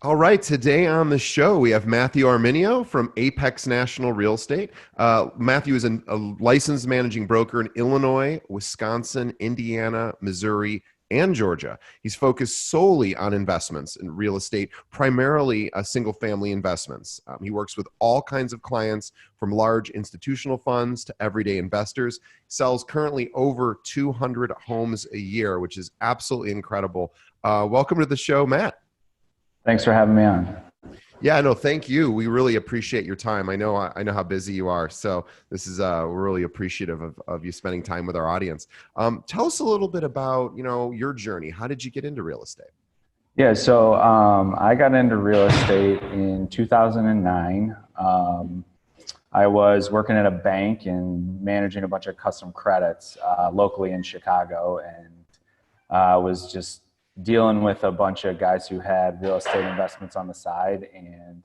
All right, today on the show we have Matthew Arminio from Apex National Real Estate. Matthew is a licensed managing broker in Illinois, Wisconsin, Indiana, Missouri, and Georgia. He's focused solely on investments in real estate, primarily single-family investments. He works with all kinds of clients, from large institutional funds to everyday investors. Sells currently over 200 homes a year, which is absolutely incredible. Welcome to the show, Matt. Thanks for having me on. Yeah, no, thank you. We really appreciate your time. I know how busy you are, so this is we're really appreciative of you spending time with our audience. Tell us a little bit about your journey. How did you get into real estate? Yeah, so I got into real estate in 2009. I was working at a bank and managing a bunch of custom credits locally in Chicago, and was just dealing with a bunch of guys who had real estate investments on the side, and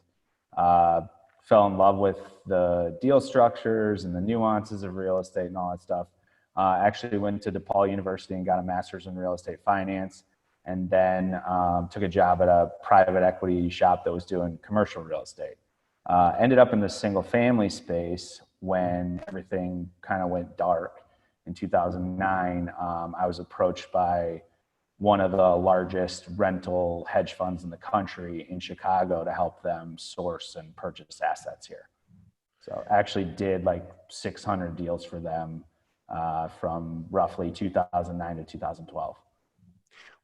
fell in love with the deal structures and the nuances of real estate and all that stuff. Actually went to DePaul University and got a master's in real estate finance, and then took a job at a private equity shop that was doing commercial real estate. Ended up in the single family space when everything kind of went dark in 2009. I was approached by one of the largest rental hedge funds in the country in Chicago to help them source and purchase assets here. So actually did like 600 deals for them from roughly 2009 to 2012.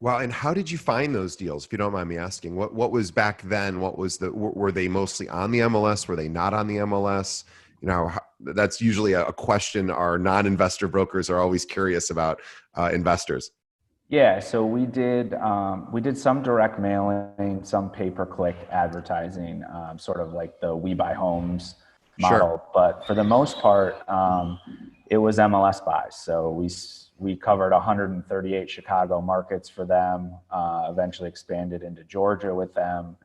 Wow, and how did you find those deals, if you don't mind me asking? What was back then? Were they mostly on the MLS? Were they not on the MLS? That's usually a question our non-investor brokers are always curious about investors. Yeah, so we did some direct mailing, some pay-per-click advertising, sort of like the We Buy Homes model. Sure. But for the most part, it was MLS buys. So we covered 138 Chicago markets for them. Eventually expanded into Georgia with them.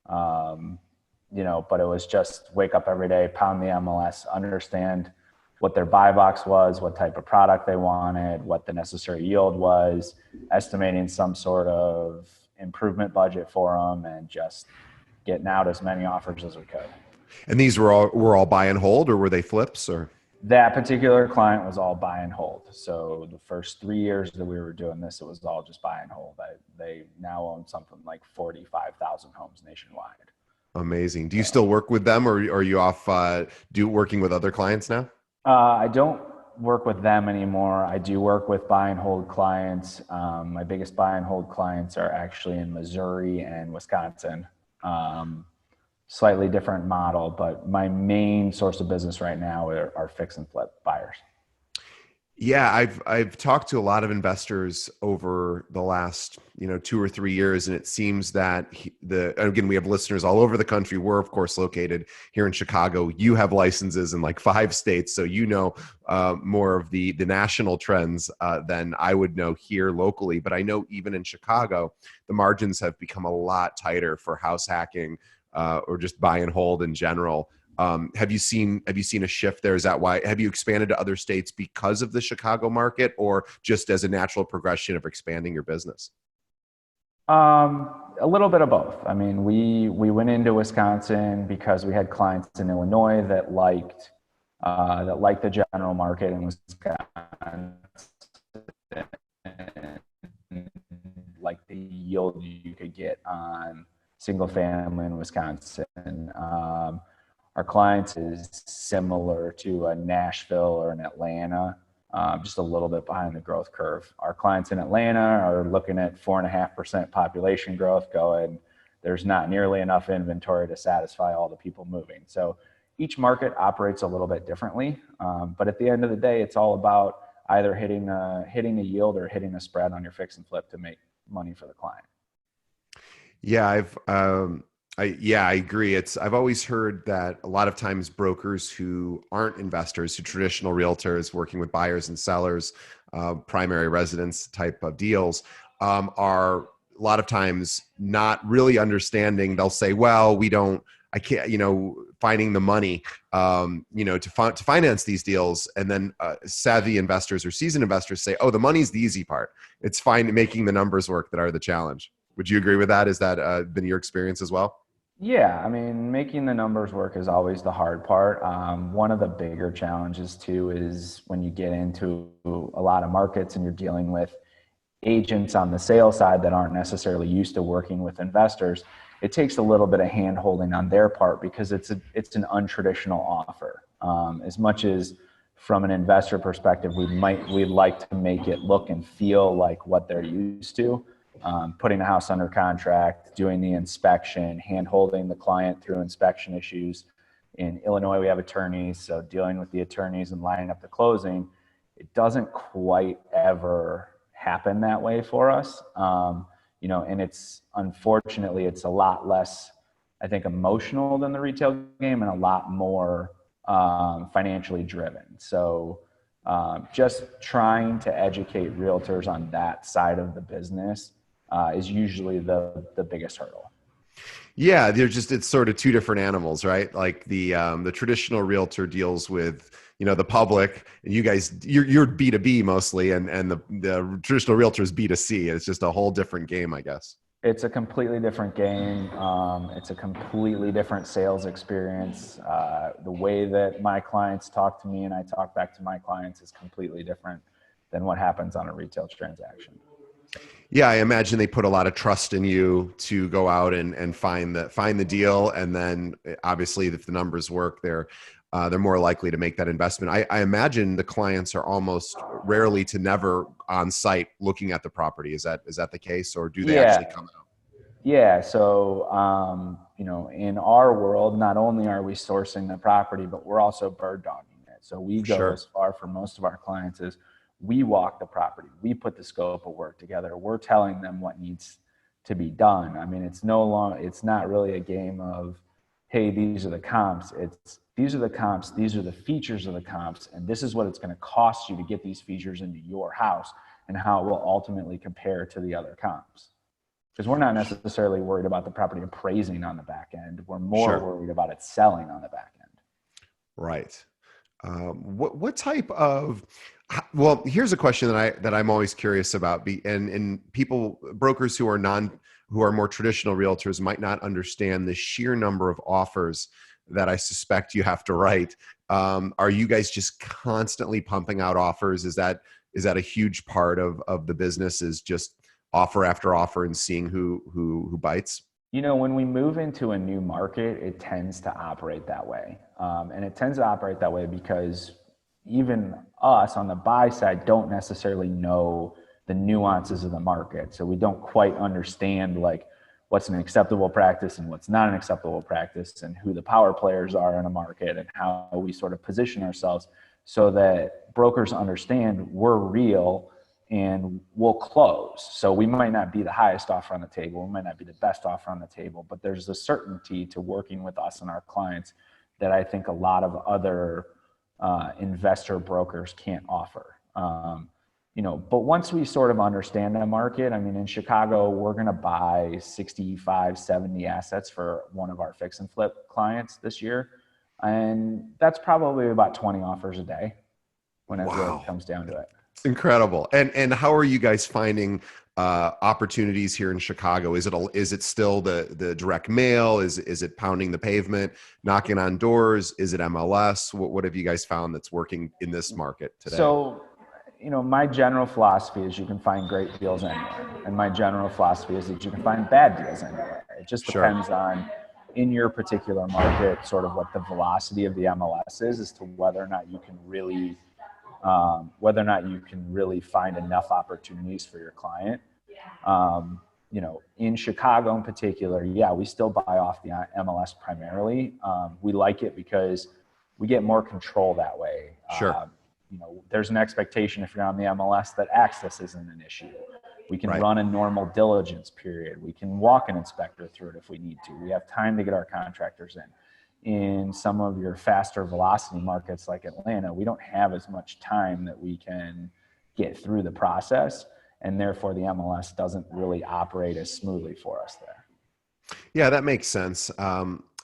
But it was just wake up every day, pound the MLS, understand what their buy box was, what type of product they wanted, what the necessary yield was, estimating some sort of improvement budget for them, and just getting out as many offers as we could. And these were all buy and hold, or were they flips? Or that particular client was all buy and hold. So the first 3 years that we were doing this, it was all just buy and hold. They now own something like 45,000 homes nationwide. Amazing. Do you still work with them, or are you off working with other clients now? I don't work with them anymore. I do work with buy and hold clients. My biggest buy and hold clients are actually in Missouri and Wisconsin. Slightly different model, but my main source of business right now are fix and flip buyers. Yeah, I've talked to a lot of investors over the last 2 or 3 years, and it seems that again, we have listeners all over the country. We're of course located here in Chicago. You have licenses in like 5 states, so more of the national trends than I would know here locally. But I know even in Chicago, the margins have become a lot tighter for house hacking or just buy and hold in general. Have you seen a shift there? Is that why? Have you expanded to other states because of the Chicago market, or just as a natural progression of expanding your business? A little bit of both. I mean, we went into Wisconsin because we had clients in Illinois that liked the general market in Wisconsin, like the yield you could get on single family in Wisconsin. Our clients is similar to a Nashville or an Atlanta, just a little bit behind the growth curve. Our clients in Atlanta are looking at 4.5% population growth going. There's not nearly enough inventory to satisfy all the people moving. So each market operates a little bit differently. But at the end of the day, it's all about either hitting a yield or hitting a spread on your fix and flip to make money for the client. Yeah, I agree. I've always heard that a lot of times brokers who aren't investors, who traditional realtors working with buyers and sellers, primary residence type of deals, are a lot of times not really understanding. They'll say, well, I can't, finding the money, to finance these deals. And then savvy investors or seasoned investors say, oh, the money's the easy part. It's fine making the numbers work that are the challenge. Would you agree with that? Is that been your experience as well? Yeah, I mean, making the numbers work is always the hard part. One of the bigger challenges too is when you get into a lot of markets and you're dealing with agents on the sales side that aren't necessarily used to working with investors. It takes a little bit of hand holding on their part because it's an untraditional offer. As much as from an investor perspective, we'd like to make it look and feel like what they're used to. Putting a house under contract, doing the inspection, hand holding the client through inspection issues. In Illinois, we have attorneys, so dealing with the attorneys and lining up the closing, it doesn't quite ever happen that way for us. And it's unfortunately, it's a lot less, I think, emotional than the retail game and a lot more financially driven. So just trying to educate realtors on that side of the business is usually the biggest hurdle. Yeah, it's sort of two different animals, right? Like the traditional realtor deals with, the public, and you guys, you're B2B mostly, and the traditional realtor is B2C. It's just a whole different game, I guess. It's a completely different game. It's a completely different sales experience. The way that my clients talk to me and I talk back to my clients is completely different than what happens on a retail transaction. Yeah, I imagine they put a lot of trust in you to go out and find the deal, and then obviously if the numbers work, they're more likely to make that investment. I imagine the clients are almost rarely to never on site looking at the property. Is that the case, or do they actually come out? Yeah. So, in our world, not only are we sourcing the property, but we're also bird dogging it. So we go as far for most of our clients as we walk the property. We put the scope of work together. We're telling them what needs to be done. I mean, it's not really a game of, hey, these are the comps. These are the comps. These are the features of the comps. And this is what it's going to cost you to get these features into your house and how it will ultimately compare to the other comps. Because we're not necessarily worried about the property appraising on the back end. We're more worried about it selling on the back end. Right. What type of, well, here's a question that I'm always curious about. And brokers who are more traditional realtors might not understand the sheer number of offers that I suspect you have to write. Are you guys just constantly pumping out offers? Is that a huge part of the business, is just offer after offer and seeing who bites? When we move into a new market, it tends to operate that way. And it tends to operate that way because even us on the buy side don't necessarily know the nuances of the market. So we don't quite understand like what's an acceptable practice and what's not an acceptable practice, and who the power players are in a market, and how we sort of position ourselves so that brokers understand we're real and we'll close. So we might not be the highest offer on the table, we might not be the best offer on the table, but there's a certainty to working with us and our clients that I think a lot of other investor brokers can't offer. But once we sort of understand the market, I mean, in Chicago, we're going to buy 65, 70 assets for one of our fix and flip clients this year. And that's probably about 20 offers a day when it really comes down to it. It's incredible. And how are you guys finding opportunities here in Chicago? Is it still the direct mail? Is it pounding the pavement, knocking on doors? Is it MLS? What have you guys found that's working in this market today? So, my general philosophy is you can find great deals anywhere. And my general philosophy is that you can find bad deals anywhere. It just depends on, in your particular market, sort of what the velocity of the MLS is as to whether or not you can really find enough opportunities for your client. In Chicago in particular, we still buy off the MLS primarily. We like it because we get more control that way. There's an expectation if you're on the MLS that access isn't an issue. We can run a normal diligence period. We can walk an inspector through it if we need to. We have time to get our contractors in. In some of your faster velocity markets like Atlanta, we don't have as much time that we can get through the process, and therefore the MLS doesn't really operate as smoothly for us there. Yeah, that makes sense.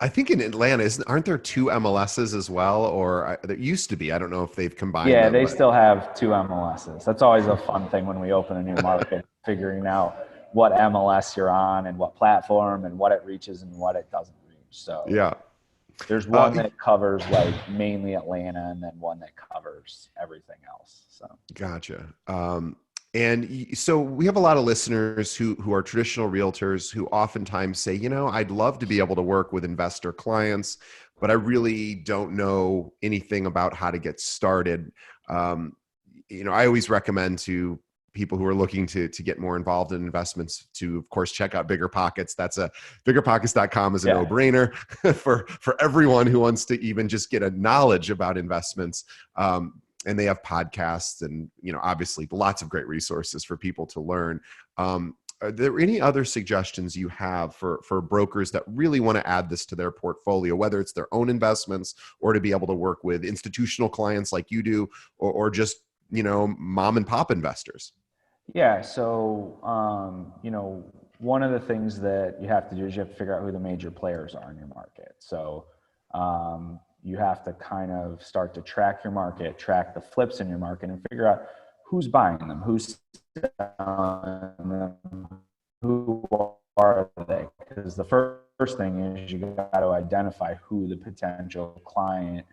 I think in Atlanta, aren't there two MLSs as well? Or there used to be. I don't know if they've combined them. Still have two MLSs. That's always a fun thing when we open a new market, figuring out what MLS you're on and what platform and what it reaches and what it doesn't reach. So Yeah. there's one that covers like mainly Atlanta, and then one that covers everything else. So Gotcha. So we have a lot of listeners who are traditional realtors who oftentimes say, I'd love to be able to work with investor clients, but I really don't know anything about how to get started. I always recommend to people who are looking to get more involved in investments to, of course, check out Bigger Pockets. That's biggerpockets.com is a no-brainer for everyone who wants to even just get a knowledge about investments. And they have podcasts and, obviously lots of great resources for people to learn. Are there any other suggestions you have for brokers that really want to add this to their portfolio, whether it's their own investments or to be able to work with institutional clients like you do, or just, mom and pop investors? Yeah. So, one of the things that you have to do is you have to figure out who the major players are in your market. So, you have to kind of start to track your market, track the flips in your market, and figure out who's buying them, who's selling them, who are they? Because the first thing is you got to identify who the potential client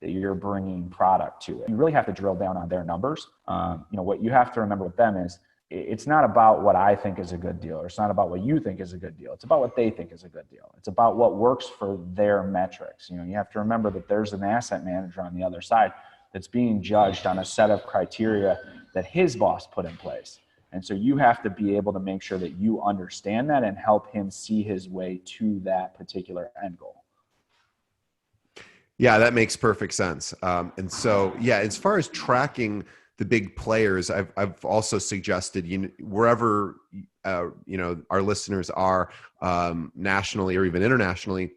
that you're bringing product to. You really have to drill down on their numbers. What you have to remember with them is it's not about what I think is a good deal, or it's not about what you think is a good deal. It's about what they think is a good deal. It's about what works for their metrics. You have to remember that there's an asset manager on the other side that's being judged on a set of criteria that his boss put in place. And so you have to be able to make sure that you understand that and help him see his way to that particular end goal. Yeah, that makes perfect sense. And so, as far as tracking the big players, I've also suggested, wherever, our listeners are, nationally or even internationally,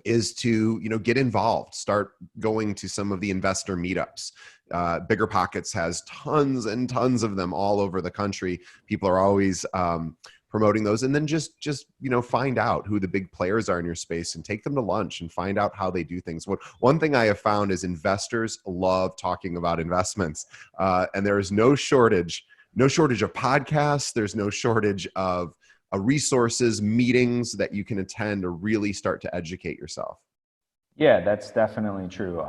is to, get involved, start going to some of the investor meetups. Bigger Pockets has tons and tons of them all over the country. People are always, promoting those, and then just find out who the big players are in your space and take them to lunch and find out how they do things. One thing I have found is investors love talking about investments, and there is no shortage of podcasts. There's no shortage of resources, meetings that you can attend to really start to educate yourself. Yeah, that's definitely true.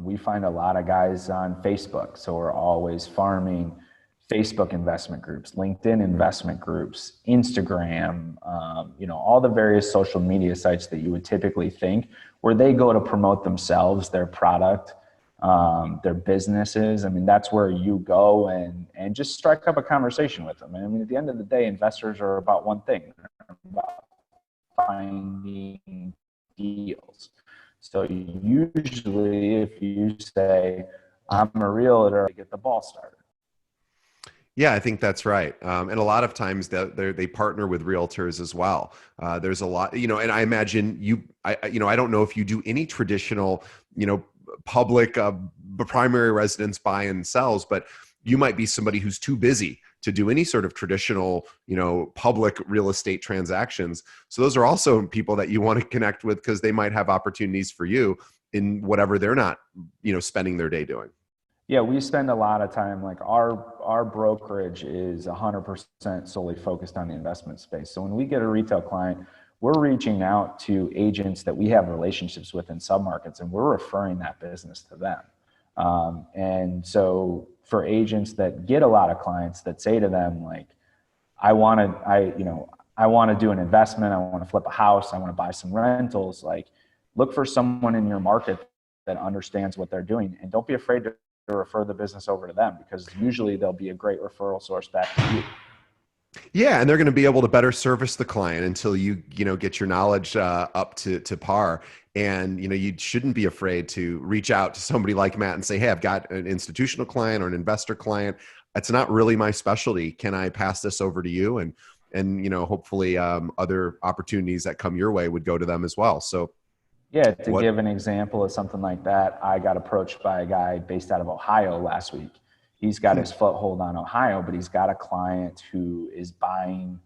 We find a lot of guys on Facebook, so we're always farming Facebook investment groups, LinkedIn investment groups, Instagram, all the various social media sites that you would typically think where they go to promote themselves, their product, their businesses. I mean, that's where you go and just strike up a conversation with them. And I mean, at the end of the day, investors are about one thing, they're about finding deals. So usually if you say, I'm a realtor, I get the ball started. Yeah, I think that's right. And a lot of times they partner with realtors as well. There's a lot, and I imagine I don't know if you do any traditional, public primary residence buy and sells, but you might be somebody who's too busy to do any sort of traditional, public real estate transactions. So those are also people that you want to connect with because they might have opportunities for you in whatever they're not, spending their day doing. Yeah, we spend a lot of time, like our brokerage is 100% solely focused on the investment space. So when we get a retail client, we're reaching out to agents that we have relationships with in submarkets, and we're referring that business to them. And so for agents that get a lot of clients that say to them, like, I want to do an investment, I want to flip a house, I want to buy some rentals, like, look for someone in your market that understands what they're doing, and don't be afraid to refer the business over to them, because usually they'll be a great referral source back to you. Yeah, and they're going to be able to better service the client until you get your knowledge up to par. And you shouldn't be afraid to reach out to somebody like Matt and say, "Hey, I've got an institutional client or an investor client. It's not really my specialty. Can I pass this over to you?" And hopefully other opportunities that come your way would go to them as well. So. Yeah, to give an example of something like that, I got approached by a guy based out of Ohio last week. He's got his foothold on Ohio, but he's got a client who is buying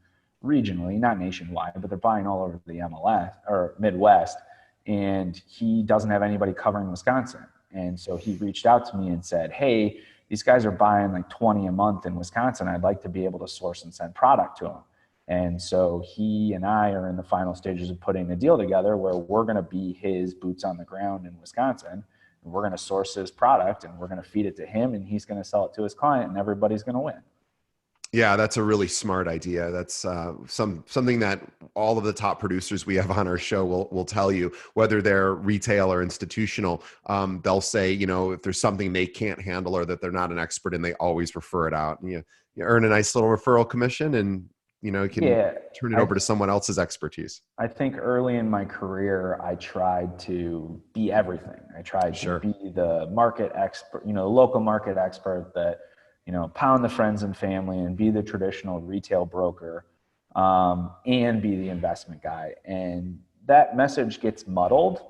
regionally, not nationwide, but they're buying all over the MLS or Midwest, and he doesn't have anybody covering Wisconsin. And so he reached out to me and said, "Hey, these guys are buying like 20 a month in Wisconsin. I'd like to be able to source and send product to them. And so he and I are in the final stages of putting a deal together where we're going to be his boots on the ground in Wisconsin. And we're going to source his product and we're going to feed it to him and he's going to sell it to his client and everybody's going to win. Yeah, that's a really smart idea. That's something that all of the top producers we have on our show will tell you, whether they're retail or institutional. They'll say, if there's something they can't handle or that they're not an expert in, they always refer it out. And you earn a nice little referral commission, and you can turn it over to someone else's expertise. I think early in my career, I tried to be everything. I tried to be the market expert, the local market expert that pound the friends and family and be the traditional retail broker, and be the investment guy. And that message gets muddled,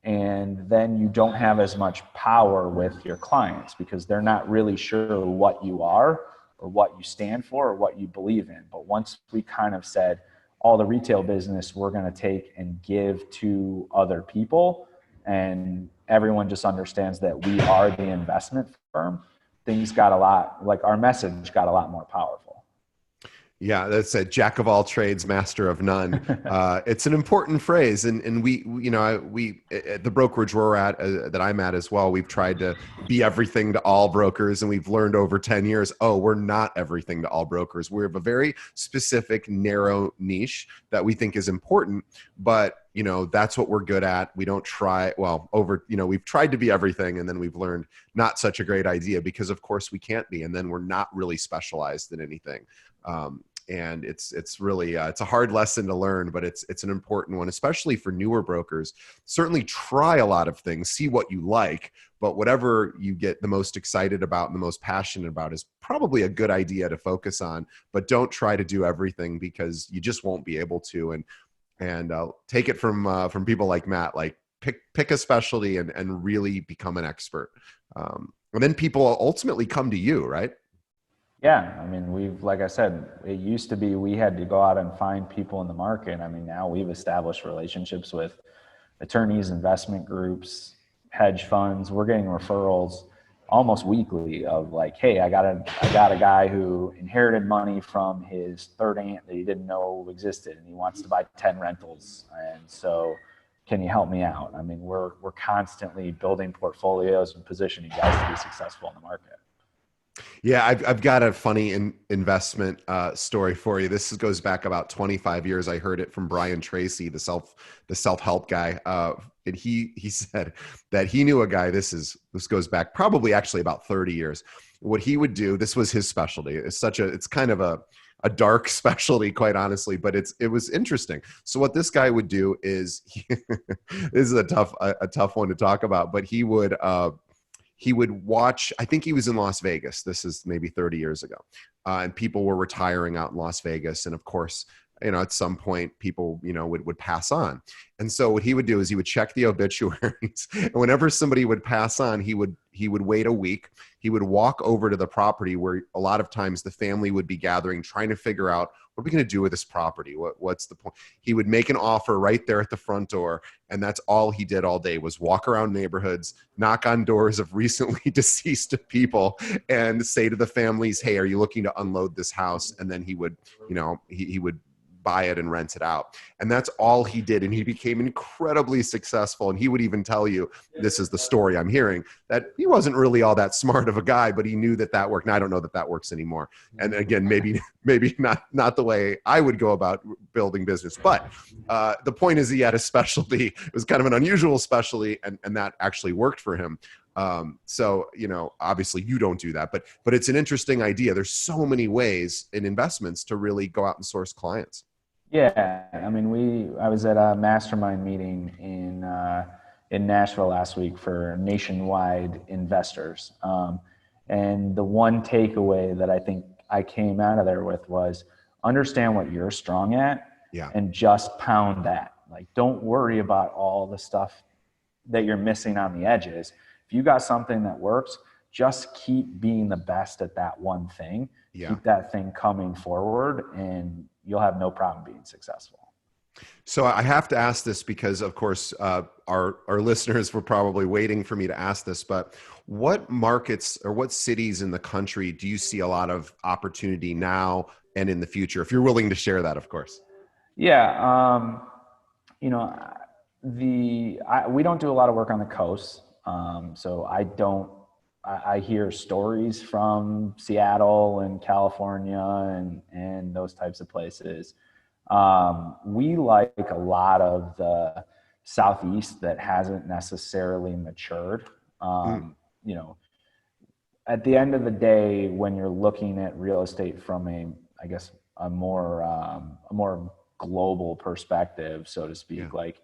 and then you don't have as much power with your clients because they're not really sure what you are or what you stand for or what you believe in. But once we kind of said, all the retail business we're going to take and give to other people, and everyone just understands that we are the investment firm, things got our message got a lot more powerful. Yeah, that's a jack of all trades, master of none. It's an important phrase, and we at the brokerage we're at, that I'm at as well, we've tried to be everything to all brokers, and we've learned over 10 years, we're not everything to all brokers. We have a very specific, narrow niche that we think is important, but that's what we're good at. We don't try, we've tried to be everything, and then we've learned not such a great idea because, of course, we can't be, and then we're not really specialized in anything. And it's really it's a hard lesson to learn, but it's an important one, especially for newer brokers. Certainly try a lot of things, see what you like, but whatever you get the most excited about and the most passionate about is probably a good idea to focus on. But don't try to do everything because you just won't be able to. And take it from people like Matt, like pick a specialty and really become an expert. And then people ultimately come to you, right? Yeah, I mean, like I said, it used to be we had to go out and find people in the market. I mean, now we've established relationships with attorneys, investment groups, hedge funds. We're getting referrals almost weekly of like, hey, I got a guy who inherited money from his third aunt that he didn't know existed, and he wants to buy 10 rentals. And so, can you help me out? I mean, we're constantly building portfolios and positioning guys to be successful in the market. Yeah, I've got a funny investment story for you. This goes back about 25 years. I heard it from Brian Tracy, the self-help guy, and he said that he knew a guy. This goes back probably actually about 30 years. What he would do, this was his specialty. It's kind of a dark specialty, quite honestly, but it was interesting. So what this guy would do is this is a tough one to talk about, but he would watch, I think he was in Las Vegas. This is maybe 30 years ago. And people were retiring out in Las Vegas. And of course, at some point people, would pass on. And so what he would do is he would check the obituaries. And whenever somebody would pass on, he would wait a week. He would walk over to the property where a lot of times the family would be gathering, trying to figure out, what are we going to do with this property? What's the point? He would make an offer right there at the front door. And that's all he did all day was walk around neighborhoods, knock on doors of recently deceased people and say to the families, hey, are you looking to unload this house? And then he would, he would buy it and rent it out. And that's all he did. And he became incredibly successful. And he would even tell you, this is the story I'm hearing, that he wasn't really all that smart of a guy, but he knew that worked. And I don't know that works anymore. And again, maybe not the way I would go about building business. But the point is he had a specialty. It was kind of an unusual specialty, and that actually worked for him. So, obviously you don't do that, but it's an interesting idea. There's so many ways in investments to really go out and source clients. Yeah, I mean, I was at a mastermind meeting in Nashville last week for nationwide investors, and the one takeaway that I think I came out of there with was understand what you're strong at, and just pound that. Like, don't worry about all the stuff that you're missing on the edges. If you got something that works, just keep being the best at that one thing. Keep that thing coming forward, and you'll have no problem being successful. So I have to ask this because, of course, our listeners were probably waiting for me to ask this. But what markets or what cities in the country do you see a lot of opportunity now and in the future? If you're willing to share that, of course. Yeah, you know, we don't do a lot of work on the coast, so I don't. I hear stories from Seattle and California and those types of places. We like a lot of the Southeast that hasn't necessarily matured. Mm, You know, at the end of the day, when you're looking at real estate from I guess, a more global perspective, so to yeah. speak, like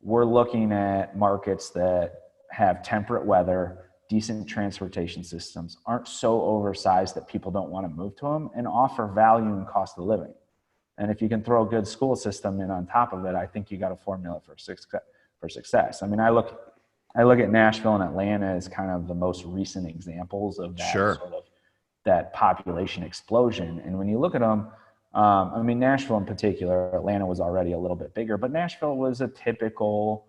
we're looking at markets that have temperate weather, decent transportation systems, aren't so oversized that people don't want to move to them, and offer value and cost of living. And if you can throw a good school system in on top of it, I think you got a formula for success. I mean, I look at Nashville and Atlanta as kind of the most recent examples of that Sure. sort of that population explosion. And when you look at them, I mean, Nashville in particular, Atlanta was already a little bit bigger, but Nashville was a typical,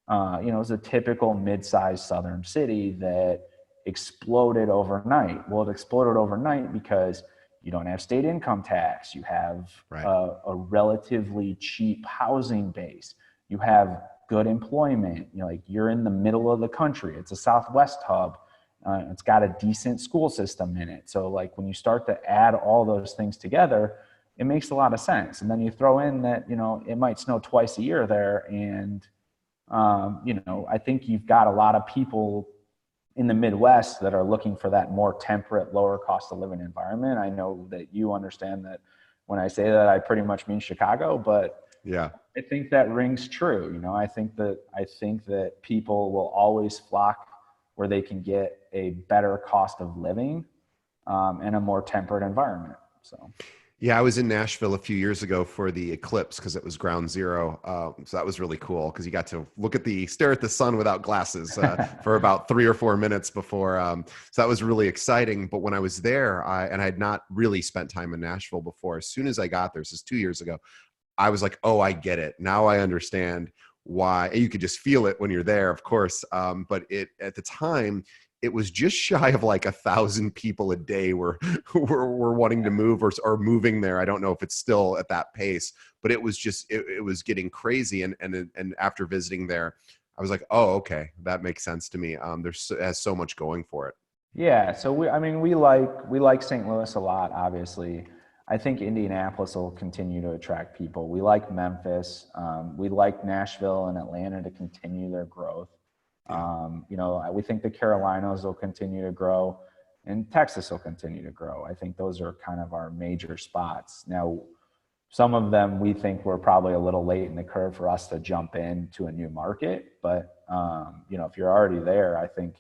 it was a typical mid-sized southern city that exploded overnight. Well, it exploded overnight because you don't have state income tax. You have Right. a relatively cheap housing base. You have good employment. Like you're in the middle of the country. It's a Southwest hub. It's got a decent school system in it. So like when you start to add all those things together, it makes a lot of sense. And then you throw in that, it might snow twice a year there. And, I think you've got a lot of people in the Midwest that are looking for that more temperate, lower cost of living environment. I know that you understand that when I say that, I pretty much mean Chicago, but Yeah. I think that rings true. I think that people will always flock where they can get a better cost of living and a more temperate environment. So Yeah, I was in Nashville a few years ago for the eclipse because it was ground zero. So that was really cool because you got to stare at the sun without glasses for about 3 or 4 minutes before. So that was really exciting. But when I was there, and I had not really spent time in Nashville before, as soon as I got there, this is 2 years ago, I was like, oh, I get it. Now I understand why. And you could just feel it when you're there, of course. But at the time, it was just shy of like 1,000 people a day were wanting to move or moving there. I don't know if it's still at that pace, but it was just it was getting crazy. And after visiting there, I was like, oh, okay, that makes sense to me. It has so much going for it. yeah, so we like St. Louis a lot, obviously. I think Indianapolis will continue to attract people. We like Memphis. We like Nashville and Atlanta to continue their growth. Yeah. We think the Carolinas will continue to grow and Texas will continue to grow. I think those are kind of our major spots. Now, some of them we think we're probably a little late in the curve for us to jump into a new market. But, if you're already there, I think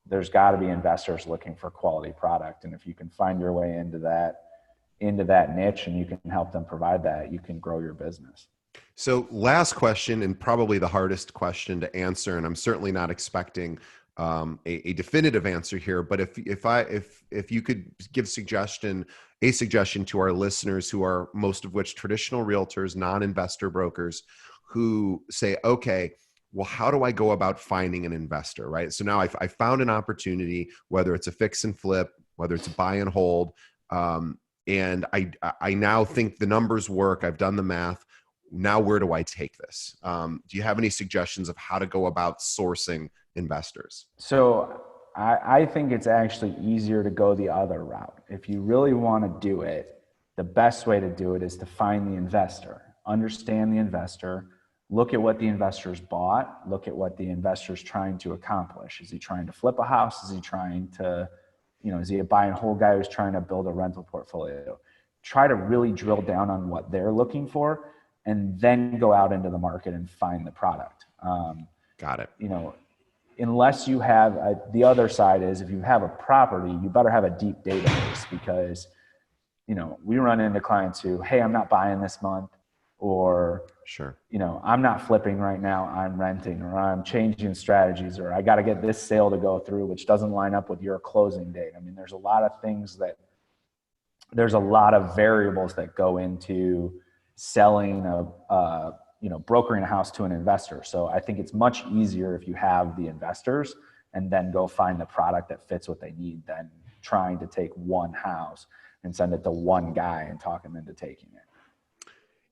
there's got to be investors looking for quality product. And if you can find your way into that niche and you can help them provide that, you can grow your business. So last question, and probably the hardest question to answer, and I'm certainly not expecting a definitive answer here. But if you could give a suggestion to our listeners, who are most of which traditional realtors, non-investor brokers, who say, okay, well, how do I go about finding an investor, right? So now I found an opportunity, whether it's a fix and flip, whether it's a buy and hold, and I now think the numbers work. I've done the math. Now, where do I take this? Do you have any suggestions of how to go about sourcing investors? So I think it's actually easier to go the other route. If you really want to do it, the best way to do it is to find the investor, understand the investor, look at what the investor's bought, look at what the investor's trying to accomplish. Is he trying to flip a house? Is he trying to, is he a buy and hold guy who's trying to build a rental portfolio? Try to really drill down on what they're looking for and then go out into the market and find the product. Got it. Unless you have the other side is, if you have a property, you better have a deep database, because we run into clients who, hey, I'm not buying this month, or Sure. I'm not flipping right now, I'm renting, or I'm changing strategies, or I got to get this sale to go through, which doesn't line up with your closing date. I mean, there's a lot of variables that go into selling brokering a house to an investor. So I think it's much easier if you have the investors and then go find the product that fits what they need than trying to take one house and send it to one guy and talk him into taking it.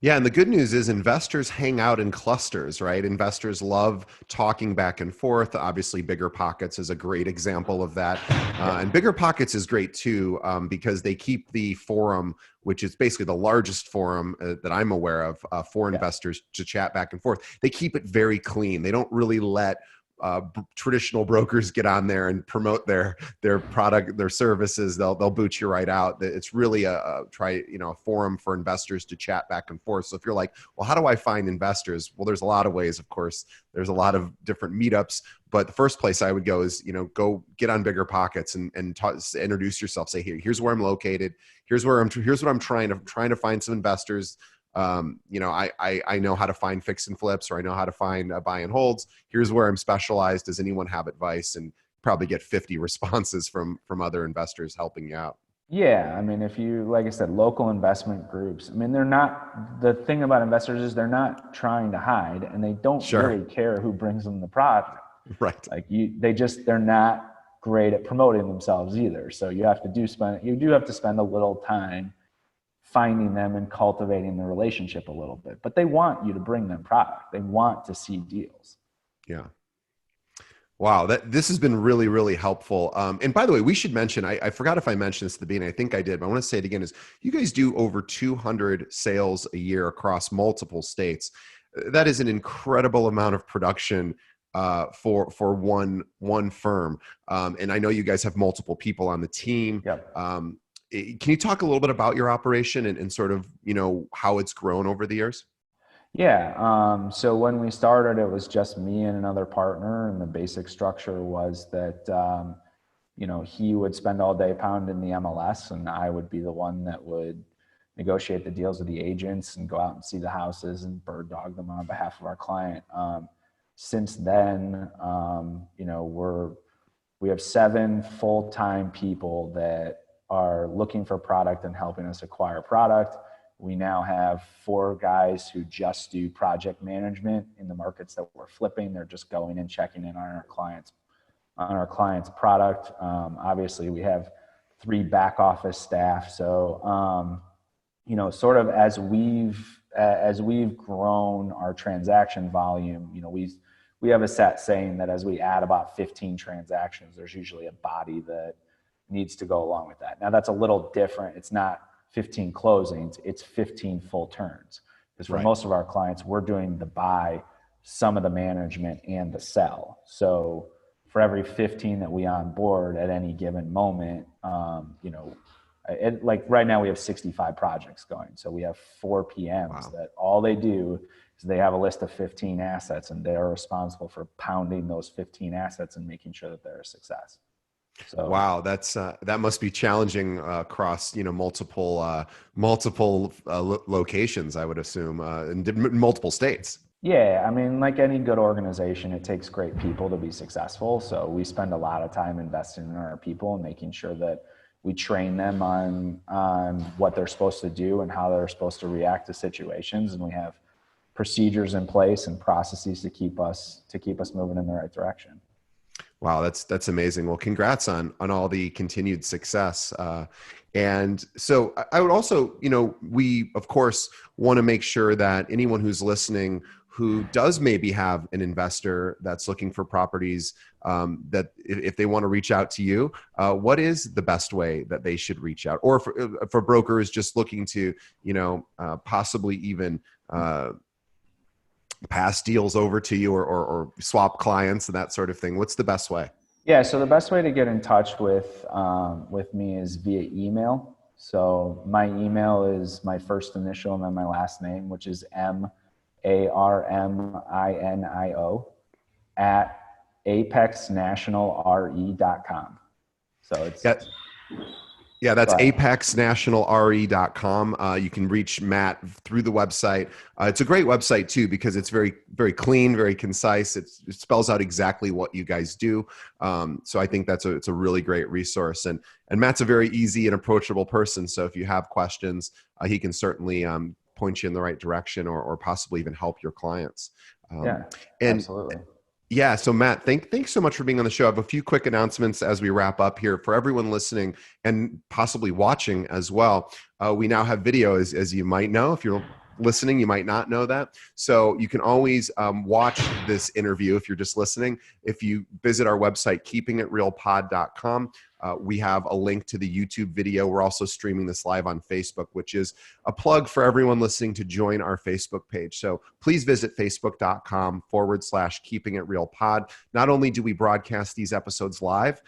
Yeah, and the good news is investors hang out in clusters, right? Investors love talking back and forth. Obviously, Bigger Pockets is a great example of that. And Bigger Pockets is great too, because they keep the forum, which is basically the largest forum that I'm aware of for investors to chat back and forth. They keep it very clean. They don't really let traditional brokers get on there and promote their product, their services. They'll boot you right out. It's really a forum for investors to chat back and forth. So if you're like, well, how do I find investors? Well, there's a lot of ways, of course. There's a lot of different meetups, but the first place I would go is, go get on Bigger Pockets and introduce yourself. Say, here's where I'm located. Here's what I'm trying to find some investors. I know how to find fix and flips, or I know how to find buy and holds. Here's where I'm specialized. Does anyone have advice? And probably get 50 responses from other investors helping you out. Yeah. I mean, if you, like I said, local investment groups, I mean, the thing about investors is they're not trying to hide, and they don't really care who brings them the product. Right. Like they're not great at promoting themselves either. So you do have to spend a little time finding them and cultivating the relationship a little bit, but they want you to bring them product. They want to see deals. Yeah. Wow. This has been really, really helpful. And by the way, we should mention, I forgot if I mentioned this at the beginning, I think I did, but I want to say it again, is you guys do over 200 sales a year across multiple states. That is an incredible amount of production for one firm. And I know you guys have multiple people on the team. Yep. Can you talk a little bit about your operation and sort of, how it's grown over the years? Yeah. So when we started, it was just me and another partner. And the basic structure was that, he would spend all day pounding the MLS, and I would be the one that would negotiate the deals with the agents and go out and see the houses and bird dog them on behalf of our client. Since then, we have 7 full-time people that are looking for product and helping us acquire product. We now have 4 guys who just do project management in the markets that we're flipping. They're just going and checking in on our clients' product. Obviously, we have 3 back office staff. So, sort of as we've grown our transaction volume, we have a set saying that as we add about 15 transactions, there's usually a body that needs to go along with that. Now that's a little different. It's not 15 closings, it's 15 full turns. Because for most of our clients, we're doing the buy, some of the management, and the sell. So for every 15 that we onboard at any given moment, like right now we have 65 projects going. So we have 4 PMs that all they do is they have a list of 15 assets, and they are responsible for pounding those 15 assets and making sure that they're a success. So, wow, that must be challenging across multiple locations, I would assume, in multiple states. Yeah, I mean, like any good organization, it takes great people to be successful. So we spend a lot of time investing in our people and making sure that we train them on what they're supposed to do and how they're supposed to react to situations, and we have procedures in place and processes to keep us moving in the right direction. Wow, that's amazing. Well, congrats on all the continued success. And so I would also, we of course want to make sure that anyone who's listening who does maybe have an investor that's looking for properties, that if they want to reach out to you, what is the best way that they should reach out? Or for brokers just looking to, possibly even pass deals over to you or swap clients and that sort of thing. What's the best way? Yeah. So the best way to get in touch with me is via email. So my email is my first initial and then my last name, which is MARMINIO @apexnationalre.com. So it's yeah, that's apexnationalre.com. You can reach Matt through the website. It's a great website too, because it's very, very clean, very concise. It spells out exactly what you guys do. So I think it's a really great resource. And Matt's a very easy and approachable person. So if you have questions, he can certainly point you in the right direction, or possibly even help your clients. Yeah, And absolutely. yeah, so Matt, thanks so much for being on the show. I have a few quick announcements as we wrap up here for everyone listening and possibly watching as well. We now have video, as you might know. If you're listening, you might not know that. So you can always watch this interview if you're just listening. If you visit our website, keepingitrealpod.com, we have a link to the YouTube video. We're also streaming this live on Facebook, which is a plug for everyone listening to join our Facebook page. So please visit facebook.com/keeping it real pod. Not only do we broadcast these episodes live,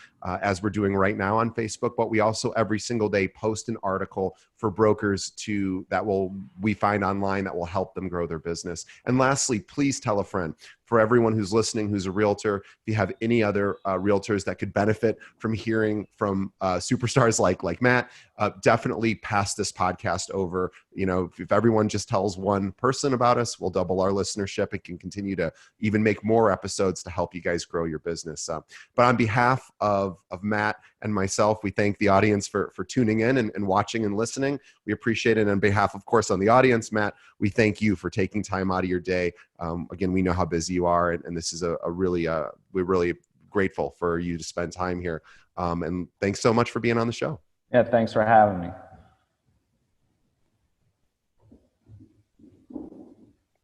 as we're doing right now on Facebook, but we also every single day post an article for brokers we find online that will help them grow their business. And lastly, please tell a friend. For everyone who's listening, who's a realtor, if you have any other realtors that could benefit from hearing from superstars like Matt, definitely pass this podcast over. If everyone just tells one person about us, we'll double our listenership and can continue to even make more episodes to help you guys grow your business. But on behalf of Matt and myself, we thank the audience for tuning in and watching and listening. We appreciate it. And on behalf, of course, on the audience, Matt, we thank you for taking time out of your day. Again, we know how busy you are, and this is we're really grateful for you to spend time here. And thanks so much for being on the show. Yeah, thanks for having me.